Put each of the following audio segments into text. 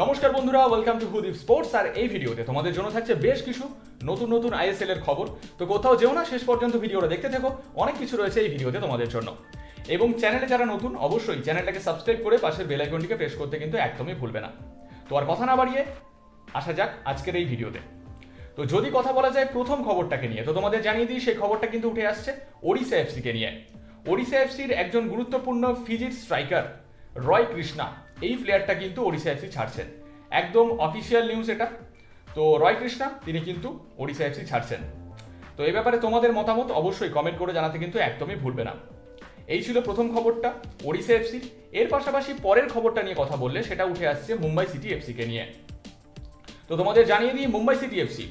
নমস্কার বন্ধুরা, welcome to হুদীপ sports. আর এই ভিডিওতে তোমাদের জন্য থাকছে বেশ কিছু নতুন নতুন আইএসএল এর খবর। তো কোথাও যেও না, শেষ পর্যন্ত ভিডিওটা দেখতে থাকো, অনেক কিছু রয়েছে এই ভিডিওতে তোমাদের জন্য। এবং চ্যানেলে যারা নতুন, অবশ্যই চ্যানেলটাকে সাবস্ক্রাইব করে পাশের বেল আইকনটিকে প্রেস করতে কিন্তু একদমই ভুলবে না। তো আর কথা না বাড়িয়ে আসা যাক আজকের এই ভিডিওতে। তো যদি কথা বলা যায় প্রথম খবরটাকে নিয়ে, তো তোমাদের জানিয়ে দিই সেই খবরটা কিন্তু উঠে আসছে ওড়িশা এফসিকে নিয়ে। ওড়িশা এফসির একজন গুরুত্বপূর্ণ ফিজির স্ট্রাইকার রয় কৃষ্ণা, এই প্লেয়ারটা কিন্তু ওড়িশা এফসি ছাড়ছেন। একদম অফিসিয়াল নিউজ এটা। তো রয় কৃষ্ণা তিনি কিন্তু ওড়িশা এফসি ছাড়ছেন। তো এই ব্যাপারে তোমাদের মতামত অবশ্যই কমেন্ট করে জানাতে কিন্তু একদমই ভুলবে না। এই ছিল প্রথম খবরটা ওড়িশা এফসি। এর পাশাপাশি পরের খবরটা নিয়ে কথা বললে সেটা উঠে আসছে মুম্বাই সিটি এফসিকে নিয়ে। তো তোমাদের জানিয়ে দিই, মুম্বাই সিটি এফসি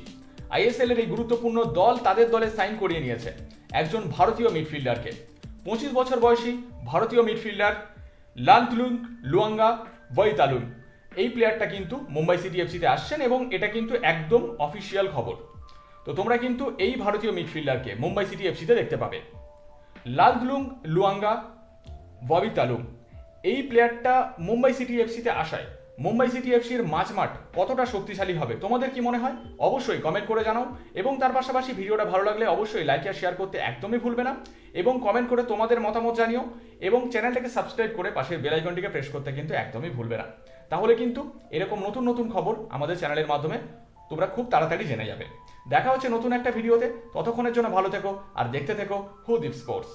আইএসএল এর এই গুরুত্বপূর্ণ দল তাদের দলে সাইন করিয়ে নিয়েছে একজন ভারতীয় মিডফিল্ডারকে। 25 বছর বয়সী ভারতীয় মিডফিল্ডার লালতুলুং লুয়াঙ্গা বৈতালুং, এই প্লেয়ারটা কিন্তু মুম্বাই সিটি এফসিতে আসছেন এবং এটা কিন্তু একদম অফিসিয়াল খবর। তো তোমরা কিন্তু এই ভারতীয় মিডফিল্ডারকে মুম্বাই সিটি এফসিতে দেখতে পাবে। লালতুলুং লুয়াঙ্গা ববিতালুং, এই প্লেয়ারটা মুম্বাই সিটি এফসিতে আসায় মুম্বাই সিটি এফসির মাঝমাঠ কতটা শক্তিশালী হবে তোমাদের কি মনে হয় অবশ্যই কমেন্ট করে জানাও। এবং তার পাশাপাশি ভিডিওটা ভালো লাগলে অবশ্যই লাইক আর শেয়ার করতে একদমই ভুলবে না এবং কমেন্ট করে তোমাদের মতামত জানিও এবং চ্যানেলটাকে সাবস্ক্রাইব করে পাশের বেল আইকনটিকে প্রেস করতে কিন্তু একদমই ভুলবে না। তাহলে কিন্তু এরকম নতুন নতুন খবর আমাদের চ্যানেলের মাধ্যমে তোমরা খুব তাড়াতাড়ি জেনে যাবে। দেখা হচ্ছে নতুন একটা ভিডিওতে, ততক্ষণের জন্য ভালো থেকো আর দেখতে থেকো হুদীপ স্পোর্টস।